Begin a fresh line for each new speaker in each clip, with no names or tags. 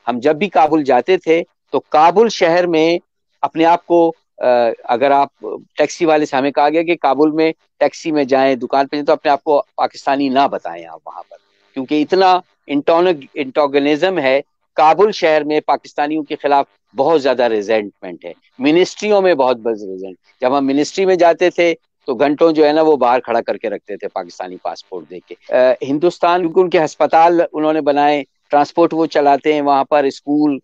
हम जब भी काबुल जाते थे तो काबुल शहर में अपने आप को अगर आप टैक्सी वाले से हमें कहा गया कि काबुल में टैक्सी में जाएं, दुकान पे जाएं, तो अपने आप को पाकिस्तानी ना बताएं आप वहां पर, क्योंकि इतना इंटोगनिज्म है काबुल शहर में। पाकिस्तानियों के खिलाफ बहुत ज्यादा रिजेंटमेंट है, मिनिस्ट्रियों में बहुत बड़ा रिजेंट। जब हम मिनिस्ट्री में जाते थे तो घंटों जो है ना वो बाहर खड़ा करके रखते थे पाकिस्तानी पासपोर्ट देख के। हिंदुस्तान, क्योंकि उनके अस्पताल उन्होंने बनाए, ट्रांसपोर्ट वो चलाते हैं वहां पर, स्कूल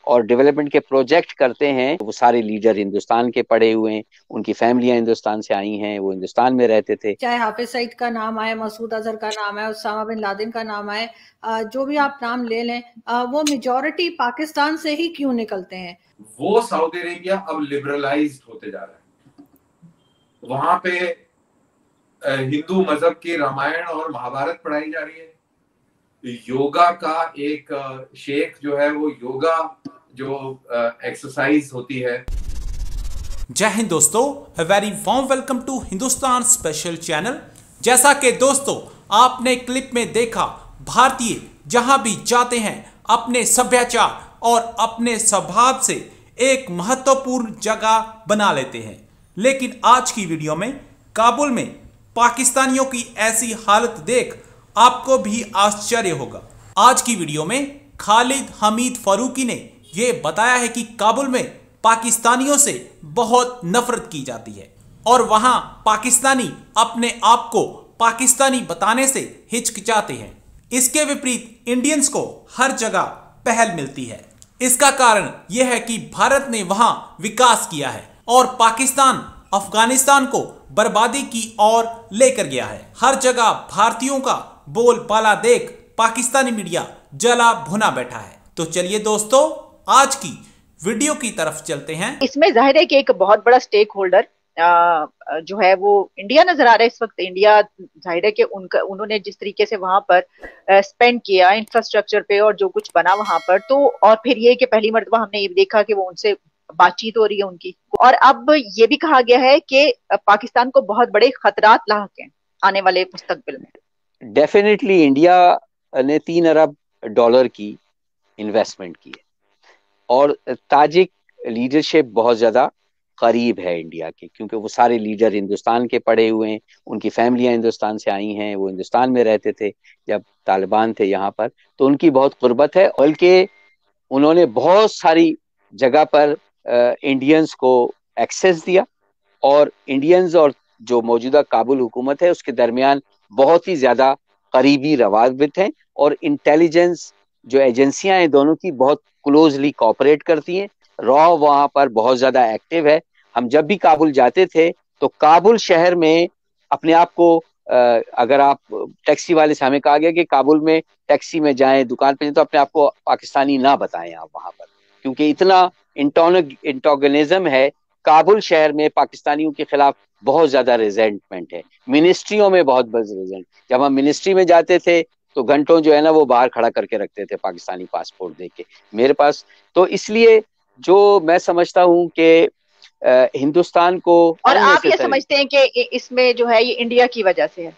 और डेवलपमेंट के प्रोजेक्ट करते हैं। वो सारे लीडर हिंदुस्तान के पढ़े हुए हैं, उनकी फैमिलियां हिंदुस्तान से आई हैं, वो हिंदुस्तान में रहते थे।
चाहे हाफिज सईद का नाम आए, मसूद अजहर का नाम आए, उसामा बिन लादेन का नाम आए, जो भी आप नाम ले लें, वो मेजॉरिटी पाकिस्तान से ही क्यों निकलते हैं।
वो सऊदी अरेबिया अब लिबरलाइज्ड होते जा रहा है। वहां पे हिंदू मजहब की रामायण और महाभारत पढ़ाई जा रही है। योगा का एक शेख जो है, वो योगा जो एक्सरसाइज होती है।
जय हिंद दोस्तों, very warm welcome to Hindustan special channel. जैसा कि दोस्तों आपने क्लिप में देखा, भारतीय जहां भी जाते हैं अपने सभ्याचार और अपने स्वभाव से एक महत्वपूर्ण जगह बना लेते हैं। लेकिन आज की वीडियो में काबुल में पाकिस्तानियों की ऐसी हालत देख आपको भी आश्चर्य होगा। आज की वीडियो में खालिद हमीद फारूकी ने यह बताया है कि काबुल में पाकिस्तानियों से बहुत नफरत की जाती है और वहां पाकिस्तानी अपने आप को पाकिस्तानी बताने से हिचकिचाते हैं। इसके विपरीत इंडियंस को हर जगह पहल मिलती है। इसका कारण यह है कि भारत ने वहां विकास किया है और पाकिस्तान अफगानिस्तान को बर्बादी की ओर लेकर गया है। हर जगह भारतीयों का बोलबाला देख पाकिस्तानी मीडिया जला भुना बैठा है। तो चलिए दोस्तों आज की वीडियो की तरफ चलते हैं।
इसमें जाहिर है कि एक बहुत बड़ा स्टेक होल्डर जो है वो इंडिया नजर आ रहा है इस वक्त। इंडिया जाहिर है कि उन्होंने जिस तरीके से वहां पर स्पेंड किया इंफ्रास्ट्रक्चर पे और जो कुछ बना वहां पर, तो और फिर ये कि पहली मर्तबा हमने ये देखा कि वो उनसे बातचीत हो रही है उनकी। और अब ये भी कहा गया है कि पाकिस्तान को बहुत बड़े खतरात लाहक हैं आने वाले मुस्तकबिल में।
डेफिनेटली इंडिया ने 3 अरब डॉलर की इन्वेस्टमेंट की है और ताजिक लीडरशिप बहुत ज्यादा करीब है इंडिया के, क्योंकि वो सारे लीडर हिंदुस्तान के पढ़े हुए हैं, उनकी फैमिलियां हिंदुस्तान से आई हैं, वो हिंदुस्तान में रहते थे जब तालिबान थे यहाँ पर, तो उनकी बहुत कुर्बत है। बल्कि उन्होंने बहुत सारी जगह पर इंडियंस को एक्सेस दिया और इंडियंस और जो मौजूदा काबुल हुकूमत है उसके दरमियान बहुत ही ज्यादा करीबी रवाबित हैं और इंटेलिजेंस जो एजेंसियां हैं दोनों की बहुत क्लोजली कोऑपरेट करती हैं। रॉ वहां पर बहुत ज्यादा एक्टिव है। हम जब भी काबुल जाते थे तो काबुल शहर में अपने आप को अगर आप टैक्सी वाले से हमें कहा गया कि काबुल में टैक्सी में जाएं, दुकान पे जाएं, तो अपने आप को पाकिस्तानी ना बताएं आप वहां पर, क्योंकि इतना इंटोगनिज्म है काबुल शहर में। पाकिस्तानियों के खिलाफ बहुत ज्यादा रिजेंटमेंट है, मिनिस्ट्रियों में बहुत बड़ा रिजेंट। जब हम मिनिस्ट्री में जाते थे तो घंटों जो है ना वो बाहर खड़ा करके रखते थे पाकिस्तानी पासपोर्ट देख के मेरे पास। तो इसलिए जो मैं समझता हूँ कि हिंदुस्तान को,
और आप ये समझते हैं कि इसमें जो है ये इंडिया की वजह से है?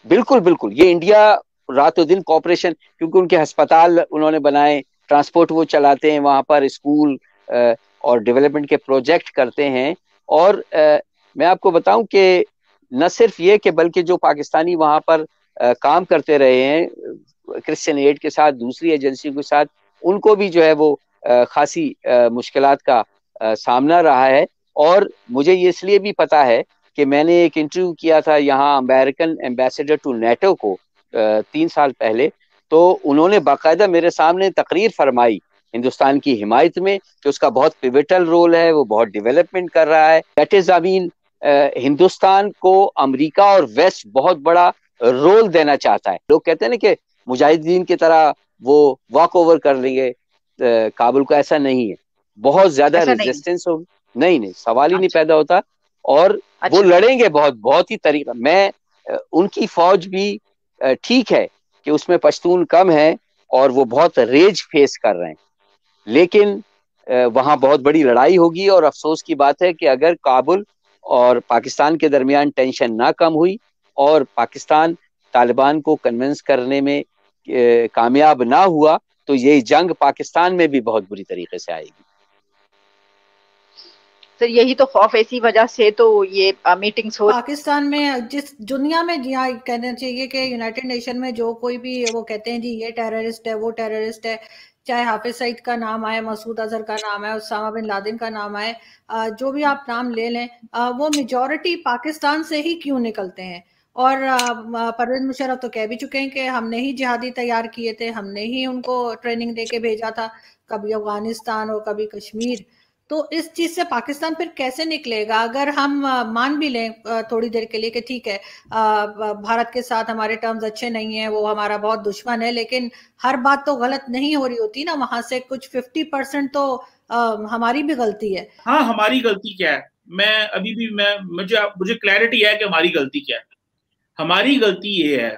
बिल्कुल बिल्कुल, ये इंडिया रातों दिन कॉपरेशन, क्योंकि उनके अस्पताल उन्होंने बनाए, ट्रांसपोर्ट वो चलाते हैं वहां पर, स्कूल और डेवलपमेंट के प्रोजेक्ट करते हैं। और मैं आपको बताऊं कि न सिर्फ ये कि बल्कि जो पाकिस्तानी वहां पर काम करते रहे हैं क्रिश्चियन एड के साथ, दूसरी एजेंसी के साथ, उनको भी जो है वो खासी मुश्किलात का सामना रहा है। और मुझे ये इसलिए भी पता है कि मैंने एक इंटरव्यू किया था यहाँ अमेरिकन एम्बेसडर टू नेटो को 3 साल पहले, तो उन्होंने बाकायदा मेरे सामने तकरीर फरमाई हिंदुस्तान की हिमायत में कि उसका बहुत पिवटल रोल है, वो बहुत डेवलपमेंट कर रहा है। That is I mean Hindustan को अमेरिका और वेस्ट बहुत बड़ा रोल देना चाहता है। लोग कहते हैं ना कि मुजाहिदीन की तरह वो वॉक ओवर कर लेंगे काबुल को, ऐसा नहीं है। बहुत ज्यादा रेजिस्टेंस होगी, नहीं, सवाल ही नहीं पैदा होता। और वो लड़ेंगे बहुत ही तरीका। मैं उनकी फौज भी ठीक है कि उसमें पश्तून कम है और वो बहुत रेज फेस कर रहे हैं, लेकिन वहां बहुत बड़ी लड़ाई होगी। और अफसोस की बात है कि अगर काबुल और पाकिस्तान के दरमियान टेंशन ना कम हुई और पाकिस्तान तालिबान को कन्विंस करने में कामयाब ना हुआ, तो ये जंग पाकिस्तान में भी बहुत बुरी तरीके से आएगी।
सर यही तो खौफ, ऐसी वजह से तो ये मीटिंग्स हो
पाकिस्तान में, जिस दुनिया में यहाँ कहना चाहिए कि यूनाइटेड नेशन में जो कोई भी वो कहते हैं जी ये टेररिस्ट है वो टेररिस्ट है, चाहे हाफिज सईद का नाम आए, मसूद अजहर का नाम आए, उसामा बिन लादेन का नाम आए, जो भी आप नाम ले लें, वो मेजॉरिटी पाकिस्तान से ही क्यों निकलते हैं। और परवेज मुशर्रफ तो कह भी चुके हैं कि हमने ही जिहादी तैयार किए थे, हमने ही उनको ट्रेनिंग दे के भेजा था, कभी अफगानिस्तान और कभी कश्मीर। तो इस चीज से पाकिस्तान फिर कैसे निकलेगा? अगर हम मान भी लें थोड़ी देर के लिए कि ठीक है भारत के साथ हमारे टर्म्स अच्छे नहीं है, वो हमारा बहुत दुश्मन है, लेकिन हर बात तो गलत नहीं हो रही होती ना, वहां से कुछ 50% तो हमारी भी गलती है।
हाँ, हमारी गलती क्या है? मैं अभी भी मुझे क्लैरिटी है कि हमारी गलती क्या है। हमारी गलती ये है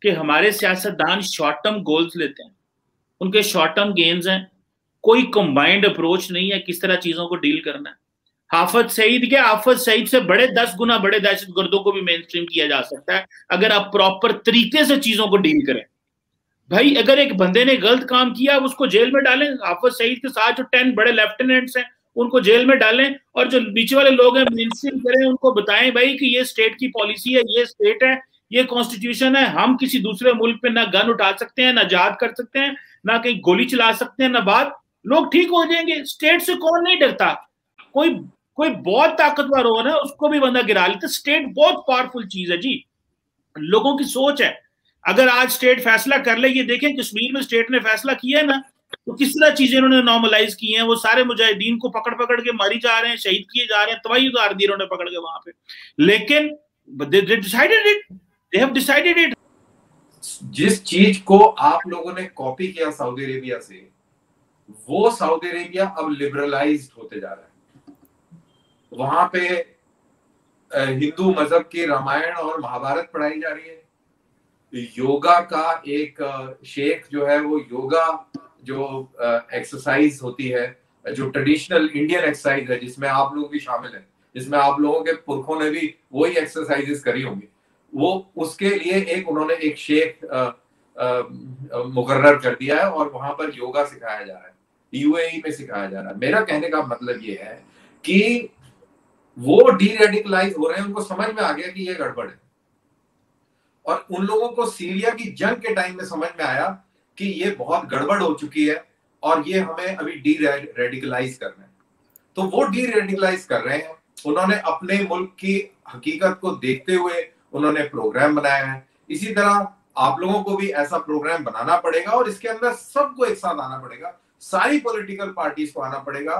कि हमारे सियासतदान शॉर्ट टर्म गोल्स लेते हैं, उनके शॉर्ट टर्म गेन्स हैं, कोई कंबाइंड अप्रोच नहीं है किस तरह चीजों को डील करना है। हाफिज सईद से बड़े 10 गुना बड़े दहशतगर्दों को भी मेन स्ट्रीम किया जा सकता है अगर आप प्रॉपर तरीके से चीजों को डील करें। भाई अगर एक बंदे ने गलत काम किया उसको जेल में डालें, हाफिज सईद के साथ जो 10 बड़े लेफ्टिनेंट्स हैं उनको जेल में डालें, और जो नीचे वाले लोग हैं मेन स्ट्रीम करें, उनको बताएं भाई कि ये स्टेट की पॉलिसी है, ये स्टेट है, ये कॉन्स्टिट्यूशन है, हम किसी दूसरे मुल्क पे ना गन उठा सकते हैं, ना जहाद कर सकते हैं, ना कहीं गोली चला सकते हैं, ना बात, लोग ठीक हो जाएंगे। स्टेट से कौन नहीं डरता? कोई बहुत ताकतवर हो ना उसको भी बंदा गिरा लेता। स्टेट बहुत पावरफुल चीज है जी, लोगों की सोच है। अगर आज स्टेट फैसला कर ले, ये देखें कश्मीर में स्टेट ने फैसला किया है ना, तो किस तरह चीजें उन्होंने नॉर्मलाइज की हैं। वो सारे मुजाहिदीन को पकड़ पकड़ के मारी जा रहे हैं, शहीद किए जा रहे हैं, तबाही उतार दी उन्होंने पकड़ के वहां पे, लेकिन they have decided it।
जिस चीज को आप लोगों ने कॉपी किया सऊदी अरेबिया से, वो सऊदी अरेबिया अब लिबरलाइज्ड होते जा रहा है। वहां पे हिंदू मजहब की रामायण और महाभारत पढ़ाई जा रही है। योगा का एक शेख जो है, वो योगा जो एक्सरसाइज होती है, जो ट्रेडिशनल इंडियन एक्सरसाइज है, जिसमें आप लोग भी शामिल हैं, जिसमें आप लोगों के पुरखों ने भी वही एक्सरसाइजेस करी होंगी, वो उसके लिए उन्होंने एक शेख मुकर्रर कर दिया है और वहां पर योगा सिखाया जा रहा है, यूएई में सिखाया जा रहा है। मेरा कहने का मतलब ये है कि वो डीरेडिकलाइज हो रहे हैं, उनको समझ में आ गया कि ये गड़बड़ है, और उन लोगों को सीरिया की जंग के टाइम में समझ में आया कि ये बहुत गड़बड़ हो चुकी है और ये हमें अभी डीरेडिकलाइज करना है। तो वो डीरेडिकलाइज कर रहे हैं। उन्होंने अपने मुल्क की हकीकत को देखते हुए उन्होंने प्रोग्राम बनाया है। इसी तरह आप लोगों को भी ऐसा प्रोग्राम बनाना पड़ेगा और इसके अंदर सबको एक साथ आना पड़ेगा, सारी पॉलिटिकल पार्टीज को आना पड़ेगा,